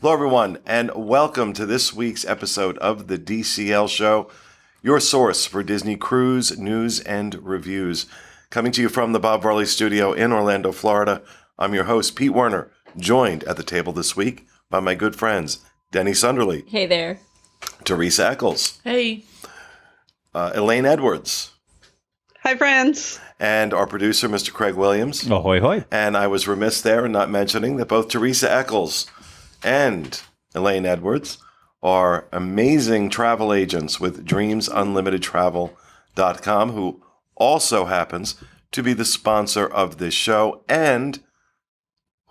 Hello, everyone, and welcome to this week's episode of the DCL Show, your source for Disney cruise news and reviews. Coming to you from the Bob Varley Studio in Orlando, Florida. I'm your host, Pete Werner, joined at the table this week by my good friends, Denny Sunderly. Hey there. Teresa Eccles. Hey. Elaine Edwards. Hi, friends. And our producer, Mr. Craig Williams. Ahoy, hoy. And I was remiss there in not mentioning that both Teresa Eccles and Elaine Edwards are amazing travel agents with DreamsUnlimitedTravel.com, who also happens to be the sponsor of this show and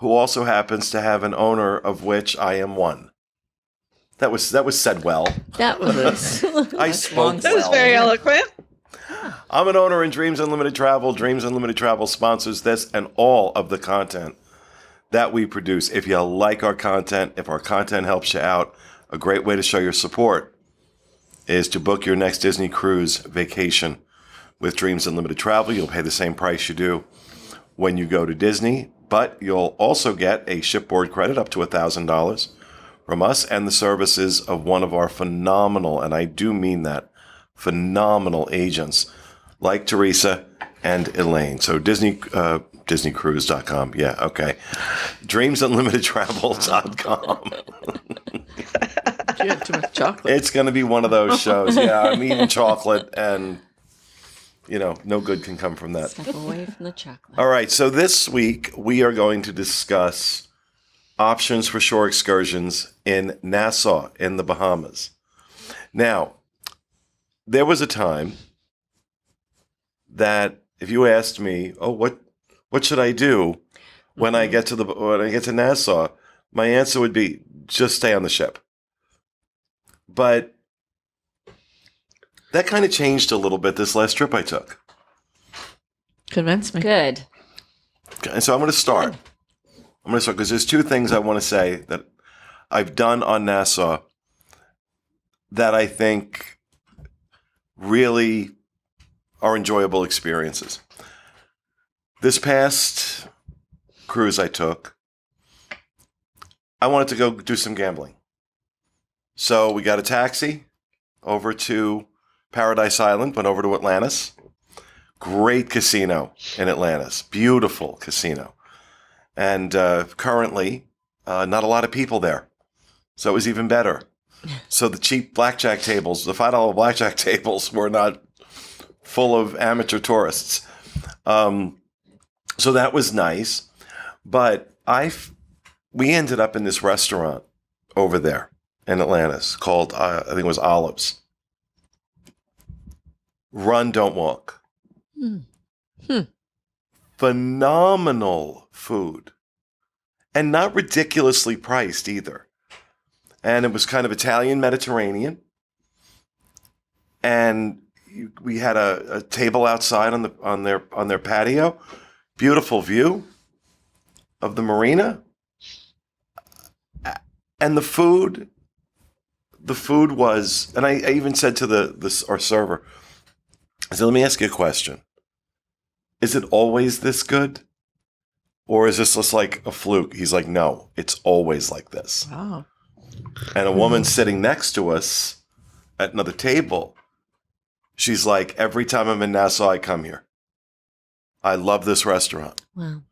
who also happens to have an owner of which I am one. That was said well. That was I spoke That was well. very eloquent. I'm an owner in Dreams Unlimited Travel. Dreams Unlimited Travel sponsors this and all of the content that we produce. If you like our content, if our content helps you out, a great way to show your support is to book your next Disney cruise vacation with Dreams Unlimited Travel. You'll pay the same price you do when you go to Disney, but you'll also get a shipboard credit up to $1,000 from us and the services of one of our phenomenal, and I do mean that, phenomenal agents like Teresa and Elaine. So DisneyCruise.com. Yeah, okay. DreamsUnlimitedTravel.com. You had too much chocolate. It's going to be one of those shows. Yeah, I'm eating chocolate and, no good can come from that. Step away from the chocolate. All right, so this week we are going to discuss options for shore excursions in Nassau in the Bahamas. Now, there was a time that if you asked me, what should I do when I get to Nassau, my answer would be just stay on the ship. But that kind of changed a little bit this last trip I took. Convince me. Good. And so I'm going to start because there's two things I want to say that I've done on Nassau that I think really are enjoyable experiences. This past cruise I took, I wanted to go do some gambling. So we got a taxi over to Paradise Island, went over to Atlantis. Great casino in Atlantis. Beautiful casino. And currently, not a lot of people there. So it was even better. So the cheap blackjack tables, the $5 blackjack tables were not full of amateur tourists. So that was nice. But we ended up in this restaurant over there in Atlantis called, I think it was Olives. Run, don't walk. Phenomenal food. And not ridiculously priced either. And it was kind of Italian Mediterranean. And we had a table outside on their patio. Beautiful view of the marina. And the food was, and I even said to our server, I said, let me ask you a question. Is it always this good? Or is this just like a fluke? He's like, no, it's always like this. Wow. And a woman sitting next to us at another table, she's like, every time I'm in Nassau, I come here. I love this restaurant. Wow.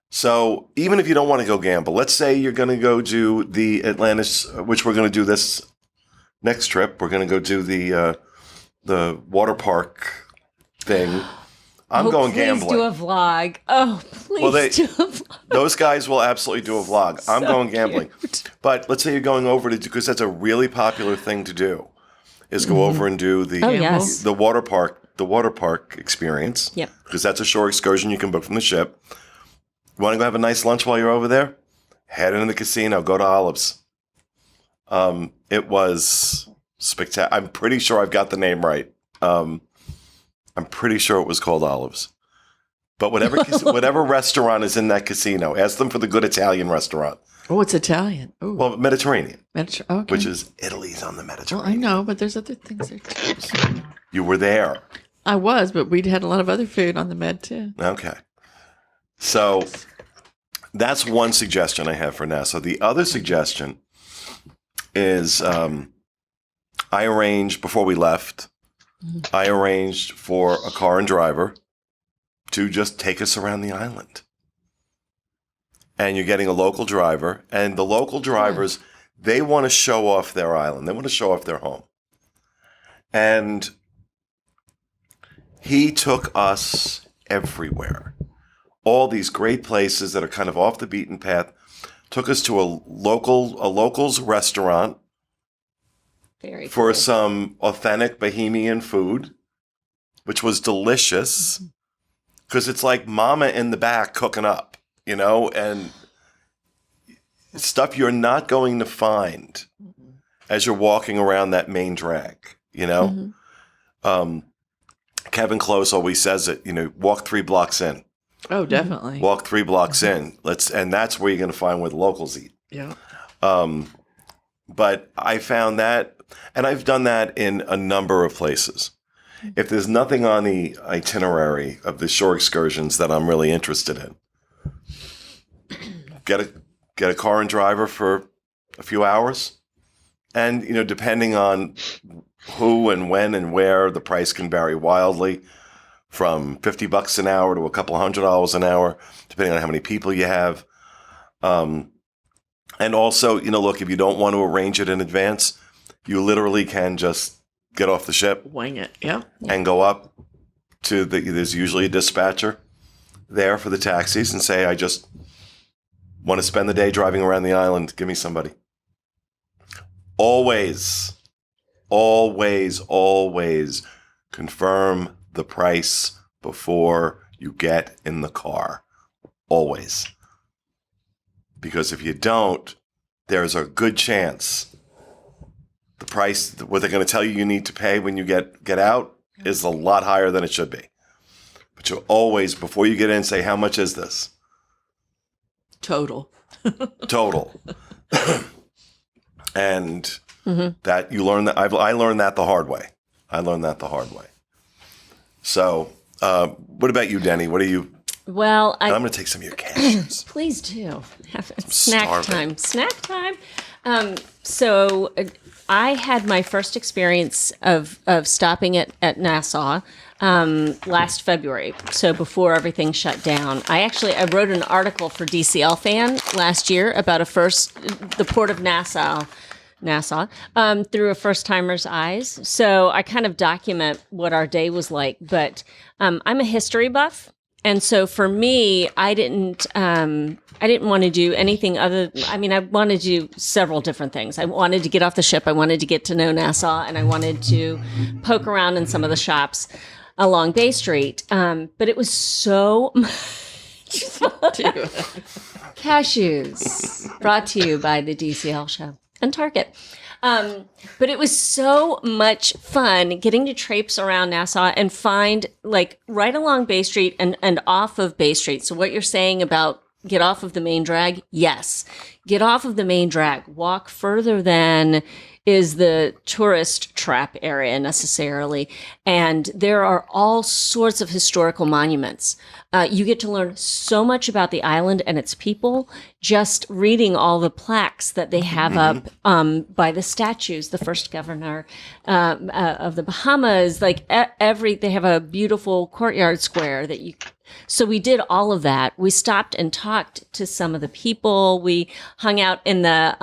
So even if you don't want to go gamble, let's say you're going to go do the Atlantis, which we're going to do this next trip. We're going to go do the water park thing. I'm going gambling. Please do a vlog. Oh, please do a vlog. Those guys will absolutely do a vlog. I'm going gambling. Cute. But let's say you're going over because that's a really popular thing to do, is go over and do the water park experience. Yep. Because that's a shore excursion you can book from the ship. You want to go have a nice lunch while you're over there? Head into the casino. Go to Olives. It was spectacular. I'm pretty sure I've got the name right. I'm pretty sure it was called Olives. But whatever restaurant is in that casino, ask them for the good Italian restaurant. Oh, it's Italian. Oh, Well, Mediterranean, okay. which is Italy's on the Well, I Mediterranean. know, but there's other things there too. You were there. I was, but we'd had a lot of other food on the Med too. Okay. So that's one suggestion I have for Nassau. The other suggestion is I arranged, before we left, I arranged for a car and driver to just take us around the island. And you're getting a local driver, and the local drivers, they want to show off their island. They want to show off their home. And he took us everywhere. All these great places that are kind of off the beaten path. Took us to a local's restaurant Very for cool. some authentic Bahamian food, which was delicious because it's like mama in the back cooking up, and stuff you're not going to find as you're walking around that main drag, Kevin Close always says it, walk 3 blocks in. Oh, definitely. Walk 3 blocks in. And that's where you're going to find where the locals eat. Yeah. But I found that, and I've done that in a number of places. If there's nothing on the itinerary of the shore excursions that I'm really interested in, get a car and driver for a few hours, and depending on who and when and where, the price can vary wildly. From $50 an hour to a couple $100 an hour, depending on how many people you have. And also, look, if you don't want to arrange it in advance, you literally can just get off the ship, Wing it. Yeah. and go up to there's usually a dispatcher there for the taxis and say, I just want to spend the day driving around the island. Give me somebody. Always confirm the price before you get in the car. Always. Because if you don't, there's a good chance the price, what they're going to tell you need to pay when you get out, is a lot higher than it should be. But you always, before you get in, say, how much is this? Total. And that you learn that. I learned that the hard way. So, what about you, Denny? What are you? Well, I'm going to take some of your cashews. please do have starving. Snack time. So I had my first experience of stopping at Nassau last February. So before everything shut down, I wrote an article for DCL Fan last year about the port of Nassau, through a first-timer's eyes. So I kind of document what our day was like. But I'm a history buff, and so for me, I didn't want to do anything other. I mean, I wanted to do several different things. I wanted to get off the ship. I wanted to get to know Nassau, and I wanted to poke around in some of the shops along Bay Street. But it was so much fun. Cashews, brought to you by the DCL show and Target. But it was so much fun getting to traipse around Nassau and find, like, right along Bay Street and off of Bay Street. So what you're saying about get off of the main drag, yes. Get off of the main drag. Walk further than is the tourist trap area necessarily. And there are all sorts of historical monuments. You get to learn so much about the island and its people just reading all the plaques that they have up by the statues. The first governor of the Bahamas, like they have a beautiful courtyard square that you. So we did all of that. We stopped and talked to some of the people. We hung out in the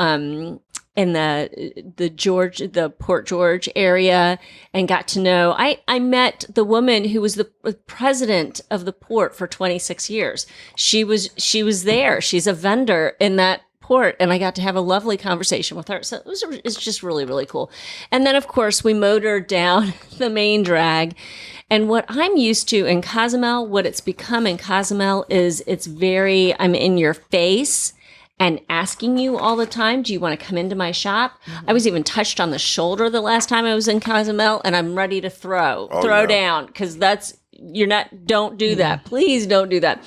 Port George area and got to know. I met the woman who was the president of the port for 26 years. She was there. She's a vendor in that port, and I got to have a lovely conversation with her. So it's just really, really cool. And then, of course, we motored down the main drag. And what I'm used to in Cozumel, what it's become in Cozumel is I'm in your face and asking you all the time, do you want to come into my shop? I was even touched on the shoulder the last time I was in Cozumel, and I'm ready to throw down, because don't do that. Please don't do that.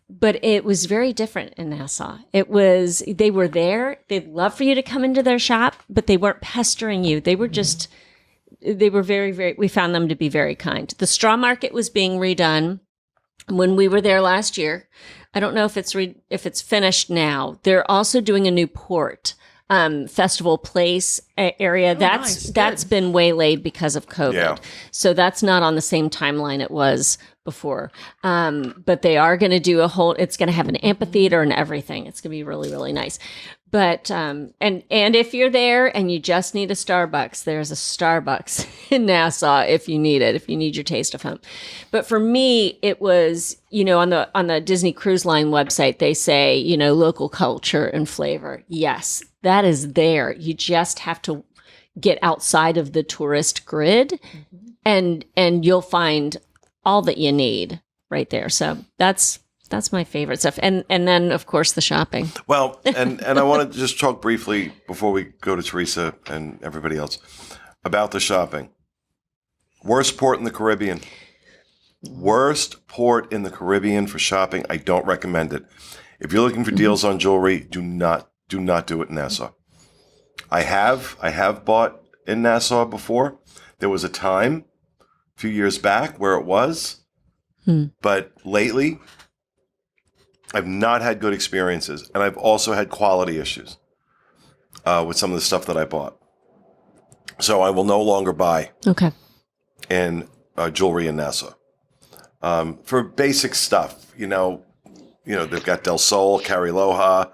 But it was very different in Nassau. They were there. They'd love for you to come into their shop, but they weren't pestering you. They were very, very, we found them to be very kind. The straw market was being redone when we were there last year. I don't know if it's finished now. They're also doing a new port Festival Place area. Nice. That's Good. been waylaid because of COVID. Yeah. So that's not on the same timeline it was before. But they are going to do it's going to have an amphitheater and everything. It's going to be really, really nice. But, and if you're there and you just need a Starbucks, there's a Starbucks in Nassau if you need it, if you need your taste of home. But for me, it was, on the Disney Cruise Line website, they say, local culture and flavor. Yes, that is there. You just have to get outside of the tourist grid and you'll find all that you need right there. So that's my favorite stuff. And then of course the shopping. Well, and I want to just talk briefly before we go to Teresa and everybody else about the shopping. Worst port in the Caribbean. Worst port in the Caribbean for shopping. I don't recommend it. If you're looking for deals on jewelry, do not do it in Nassau. I have bought in Nassau before. There was a time a few years back where it was, but lately I've not had good experiences, and I've also had quality issues with some of the stuff that I bought. So I will no longer buy in jewelry in Nassau for basic stuff. They've got Del Sol, Cariloha,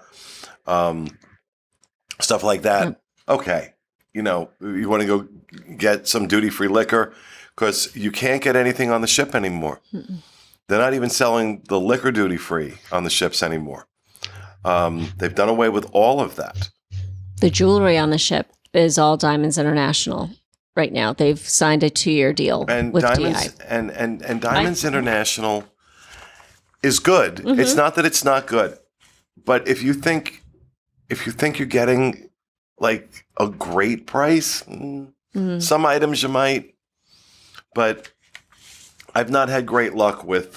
stuff like that. Okay, you want to go get some duty-free liquor because you can't get anything on the ship anymore. They're not even selling the liquor duty-free on the ships anymore. They've done away with all of that. The jewelry on the ship is all Diamonds International right now. They've signed a 2-year deal with Diamonds, DI. And Diamonds International is good. It's not that it's not good, but if you think you're getting like a great price, some items you might, but I've not had great luck with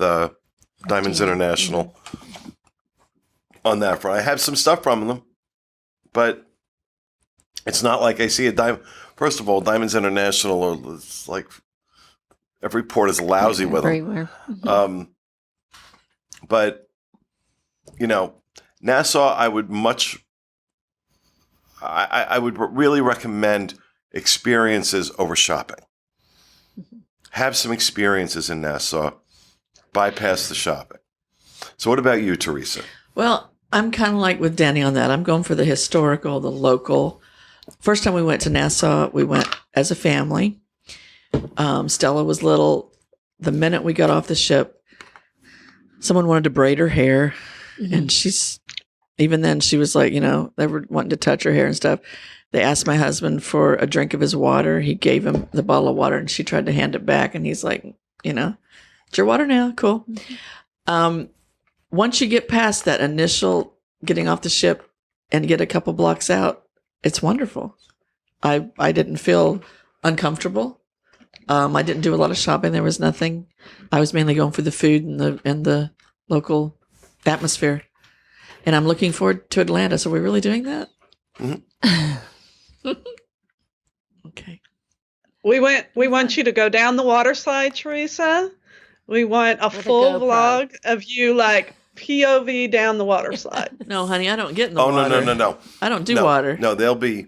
Diamonds International on that front. I have some stuff from them, but it's not like I see a diamond. First of all, Diamonds International is like every port is lousy with them. Everywhere. But Nassau, I would really recommend experiences over shopping. Have some experiences in Nassau. Bypass the shopping. So what about you, Teresa? Well, I'm kind of like with Danny on that. I'm going for the historical, the local. First time we went to Nassau, we went as a family. Stella was little. The minute we got off the ship, someone wanted to braid her hair. And even then she was like, they were wanting to touch her hair and stuff. They asked my husband for a drink of his water. He gave him the bottle of water and she tried to hand it back. And he's like, it's your water now. Cool. Once you get past that initial getting off the ship and get a couple blocks out, it's wonderful. I didn't feel uncomfortable. I didn't do a lot of shopping. There was nothing. I was mainly going for the food and the local atmosphere. And I'm looking forward to Atlanta. So we're really doing that? Okay. We want you to go down the water slide, Teresa. We want a full vlog of you like POV down the water slide. No, honey, I don't get in the water. No. I don't do water. No, there'll be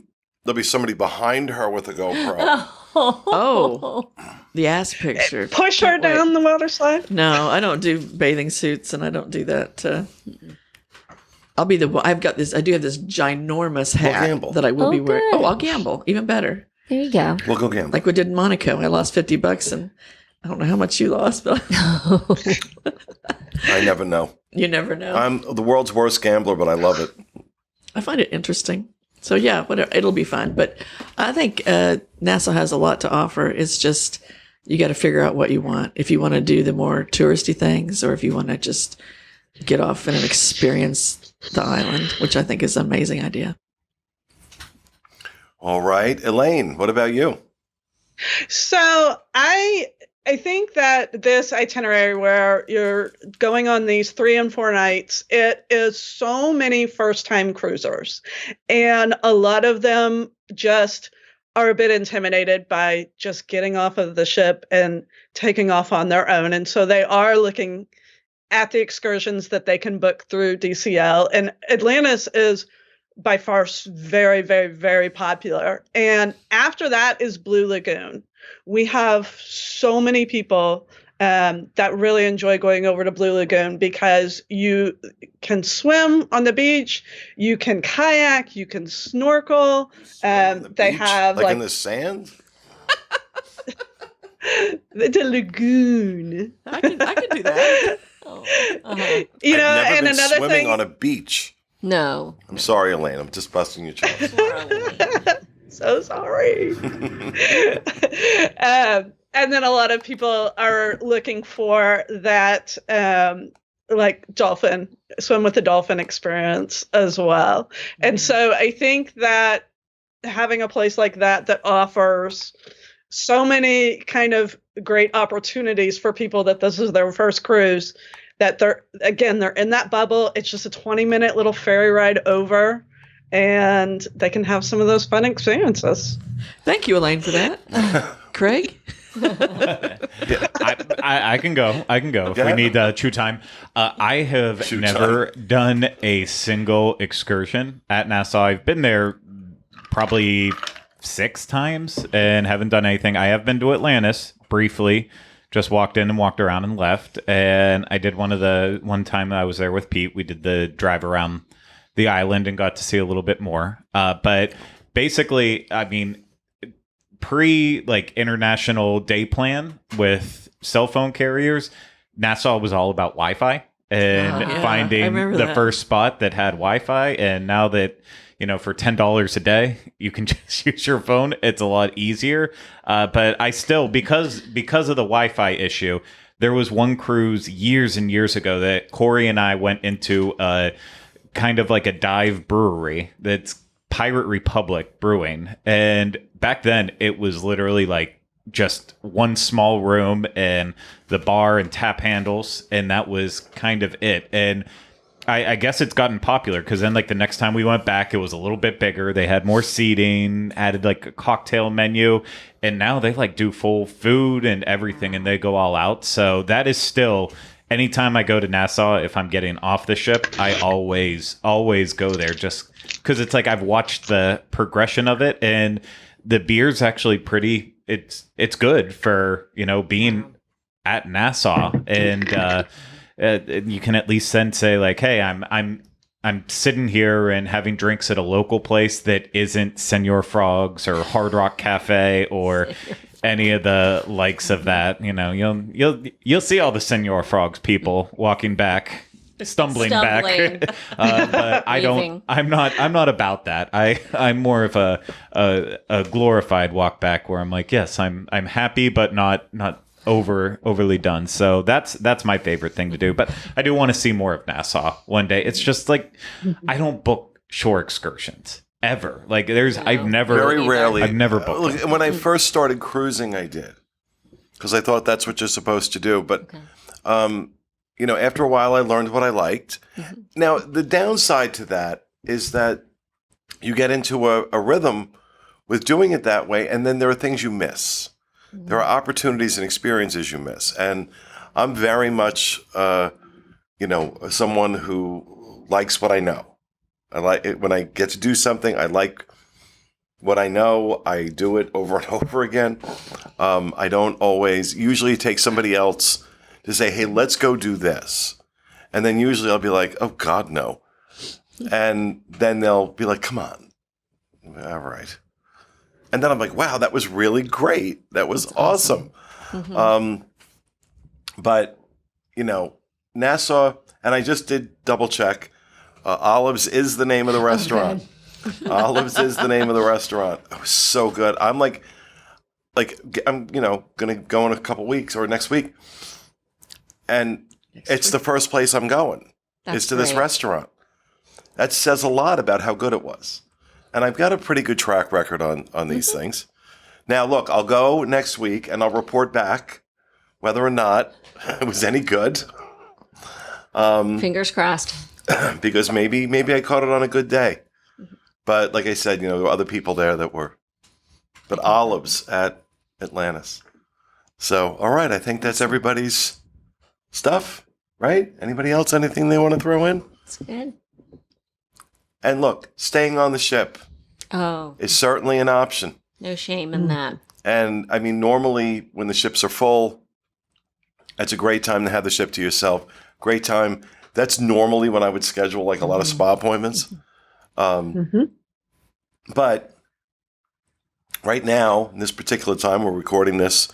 somebody behind her with a GoPro. Oh, the ass picture. Push her down the water slide. No, I don't do bathing suits, and I don't do that. I'll be I've got this. I do have this ginormous hat that I will be wearing. Good. Oh, I'll gamble. Even better. There you go. We'll go gamble. Like we did in Monaco. I lost $50, and I don't know how much you lost, but I never know. You never know. I'm the world's worst gambler, but I love it. I find it interesting. So yeah, whatever, it'll be fun. But I think Nassau has a lot to offer. It's just you got to figure out what you want. If you want to do the more touristy things, or if you want to just get off and experience the island, which I think is an amazing idea. All right, Elaine, what about you? So I think that this itinerary where you're going on these 3 and 4 nights, it is so many first-time cruisers. And a lot of them just are a bit intimidated by just getting off of the ship and taking off on their own. And so they are looking at the excursions that they can book through DCL. And Atlantis is by far very, very, very popular. And after that is Blue Lagoon. We have so many people that really enjoy going over to Blue Lagoon because you can swim on the beach, you can kayak, you can snorkel. On the They beach? have like in the sand. the lagoon. I can do that. Oh, You know, I've never and been another swimming thing. on a beach. no. I'm sorry, Elaine. I'm just busting your chops. So sorry. And then a lot of people are looking for that, like swim with the dolphin experience as well. And so I think that having a place like that offers so many kind of great opportunities for people that this is their first cruise, that they're in that bubble. It's just a 20-minute little ferry ride over, and they can have some of those fun experiences. Thank you, Elaine, for that. Craig? I can go. If we need chew time. I have Chew never done a single excursion at Nassau. I've been there probably 6 times and haven't done anything. I have been to Atlantis briefly, just walked in and walked around and left. And I did one time I was there with Pete. We did the drive around the island and got to see a little bit more. But basically, I mean, international day plan with cell phone carriers, Nassau was all about Wi-Fi and finding the first spot that had Wi-Fi. And now that, for $10 a day, you can just use your phone. It's a lot easier. But I still, because of the Wi-Fi issue, there was one cruise years and years ago that Corey and I went into kind of like a dive brewery that's Pirate Republic Brewing. And back then it was literally like just one small room and the bar and tap handles. And that was kind of it. And I guess it's gotten popular because then like the next time we went back, it was a little bit bigger. They had more seating, added like a cocktail menu. And now they like do full food and everything and they go all out. So that is still, anytime I go to Nassau, if I'm getting off the ship, I always go there just because it's like I've watched the progression of it, and the beer's actually pretty. It's good for being at Nassau, and you can at least then say like, hey, I'm sitting here and having drinks at a local place that isn't Senor Frogs or Hard Rock Cafe or any of the likes of that. You'll see all the Senor Frogs people walking back, stumbling. back. But I'm not about that. I'm more of a glorified walk back where I'm like, yes, I'm happy, but not overly done. So that's my favorite thing to do. But I do want to see more of Nassau one day. It's just like I don't book shore excursions ever. Like I've never Very rarely. I've never booked them. When I first started cruising, I did because I thought that's what you're supposed to do. But after a while, I learned what I liked. Mm-hmm. Now, the downside to that is that you get into a rhythm with doing it that way, and then there are things you miss. Mm-hmm. There are opportunities and experiences you miss. And I'm very much, someone who likes what I know. I like it when I get to do something. I like what I know. I do it over and over again. I don't always usually take somebody else to say, hey, let's go do this. And then usually I'll be like, oh, God, no. And then they'll be like, come on. All right. And then I'm like, wow, that was really great. That was awesome. Mm-hmm. But, Nassau, and I just did double check. Olives is the name of the restaurant. Olives is the name of the restaurant. It was so good. I'm like I'm, going to go in a couple weeks or next week. And it's the first place I'm going. Is to this restaurant. That says a lot about how good it was. And I've got a pretty good track record on these things. Now, look, I'll go next week and I'll report back whether or not it was any good. Fingers crossed. Because maybe I caught it on a good day. But like I said, there were other people there that were. But olives at Atlantis. So, all right, I think that's everybody's stuff, right? Anybody else, anything they want to throw in? That's good. And look, staying on the ship Oh, is certainly an option. no shame in that. And I mean, normally when the ships are full, it's a great time to have the ship to yourself. Great time. That's normally when I would schedule like a lot of spa appointments. But right now, in this particular time, we're recording this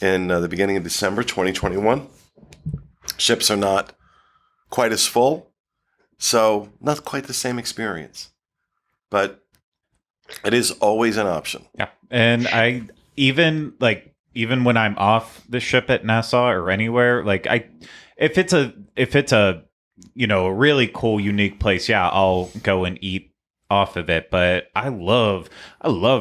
in the beginning of December 2021. Ships are not quite as full, so not quite the same experience. But it is always an option. Yeah. And I even when I'm off the ship at Nassau or anywhere, like if it's a a really cool, unique place, yeah, I'll go and eat off of it. But I love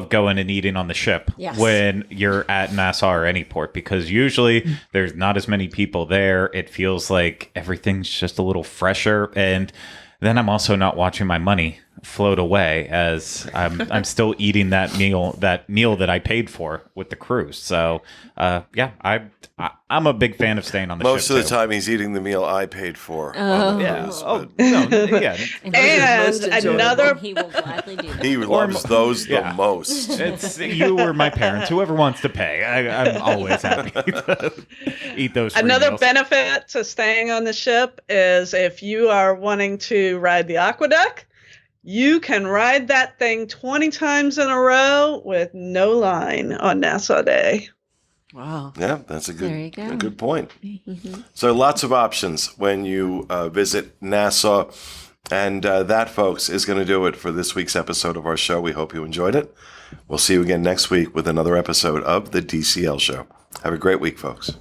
going and eating on the ship when you're at Nassau or any port, because usually there's not as many people there. It feels like everything's just a little fresher, and then I'm also not watching my money float away as I'm still eating that meal that I paid for with the cruise. So I'm a big fan of staying on the ship. Most of the time, he's eating the meal I paid for. Yeah. Oh, no, yeah. And another He will gladly do that. He loves those the most. It's you or my parents, whoever wants to pay. I'm always happy to eat those free Another meals. benefit to staying on the ship is if you are wanting to ride the aqueduct, you can ride that thing 20 times in a row with no line on Nassau Day. Wow. Yeah, that's a There you good go. a good point. So lots of options when you visit Nassau. And that, folks, is going to do it for this week's episode of our show. We hope you enjoyed it. We'll see you again next week with another episode of The DCL Show. Have a great week, folks.